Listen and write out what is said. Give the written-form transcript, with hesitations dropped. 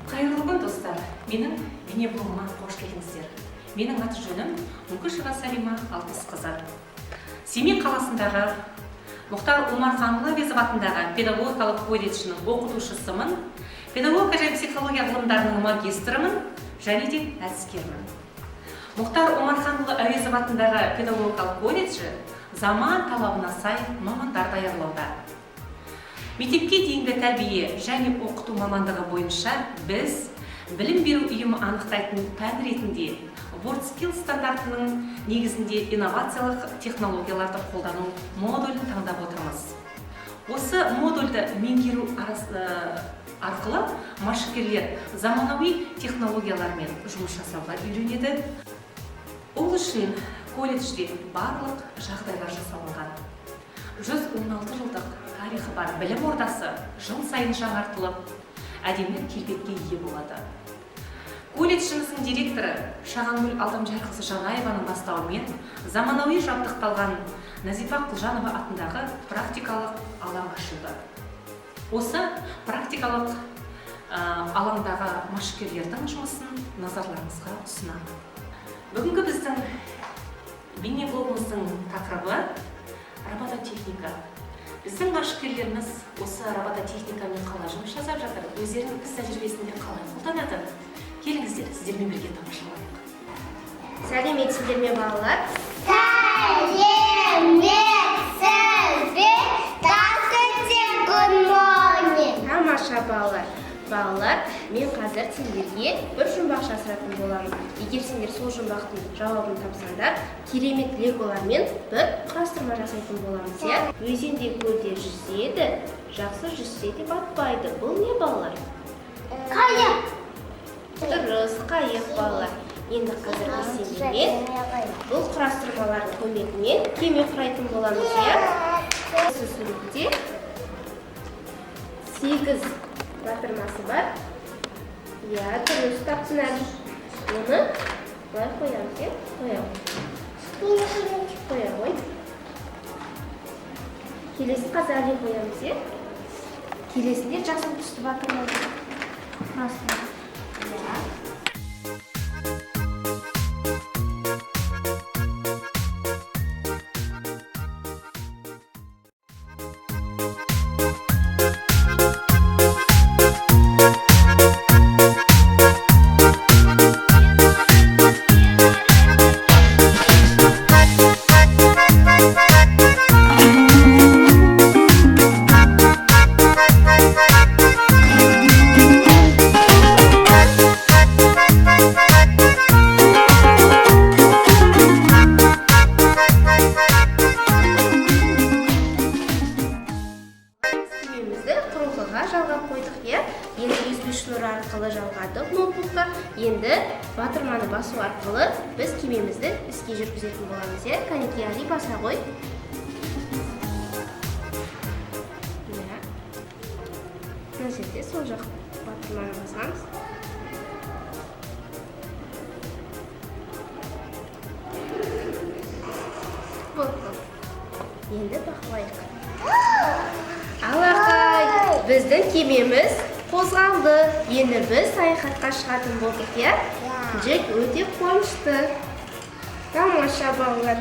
Қайырлы күн, достар. Менің бейнеблогыма қош келдіңіздер. Менің аты жөнім Мүмкішева Салима Алтысқызы. Семей қаласындағы Мұхтар Омарханұлы Әуезов атындағы педагогикалық колледжінің оқытушысымын, педагогика және психология ғылымдарының магистрымын және де әдіскермін. Мұхтар Омарханұлы Әуезов атындағы педагогикалық колледжі заман талабына сай мамандар даярлауда. Мектепке дейінгі тәрбие және оқыту мамандығы бойынша біз білім беру ұйымы анықтайтын пән ретінде WorldSkills стандартының негізінде инновациялық технологияларды қолдану модулін таңдап отырмыз. Осы модульді меңгеру арқылы машықерлер заманауи технологиялармен жұмыс жасауға үйренеді. Ол үшін колледжде барлық жағдайлар жасалынған. 116 жылдық тарихы бар білім ордасы жыл сайын жаңартылып, әдемі келбетке ие болады. Колледжіміздің директоры Шағангүл Алдамжарқызы Жанаеваның бастауымен заманауи жабдықталған Назипа Құлжанова атындағы практикалық алаң ашылды. Осы практикалық алаңдағы машықерлердің жұмысын назарларыңызға ұсынамын. Бүгінгі біздің бейнеблогымыздың тақырыбы робототехника. Біздің машықерлеріміз осы робототехникамен қалай жұмыс жасап жатыр, өздерінің іс тәжірибесінде қалай қолданады? Келіңіздер, сіздермен бірге тамашалайық. Сәлеметсіздер ме, балалар? Тамаша балалар. Балалар, мен қазір сендерге бір жұмбақ жасыратын боламын. Егер сендер сол жұмбақтың жауабын тапсаңдар, керемет леголармен бір құрастырма жасайтын боламыз, иә? Өзенде көлде жүзеді, жақсы жүзсе де батпайды. Бұл не, балалар? Қайық. Дұрыс, қайық, балалар. Енді қазір біз сендермен бұл құрастырмалардың көмегімен кеме құрайтын боламыз, иә? Осы суретте 8 батырмасы бар. Иә, дұрыс таптың әлі. Оны былай қоямыз, иә? Қоя ғой. Келесі қазір қоямыз, иә? Келесінде жасыл түсті батырмасы. Құрастырма. Иә. Арқылы жалғадық ноутбукқа. Енді батырманы басу арқылы біз кемемізді іске жүргізетін боламыз, иә? Кәнекей Али, баса ғой. Мына жерде сол жақ батырманы басамыз. Енді бақылайық. Алақай, біздің кемеміз қозғалды. Енді біз саяхатқа шығатын болдық, иә? Джек өте қуанышты. Тамаша балалар.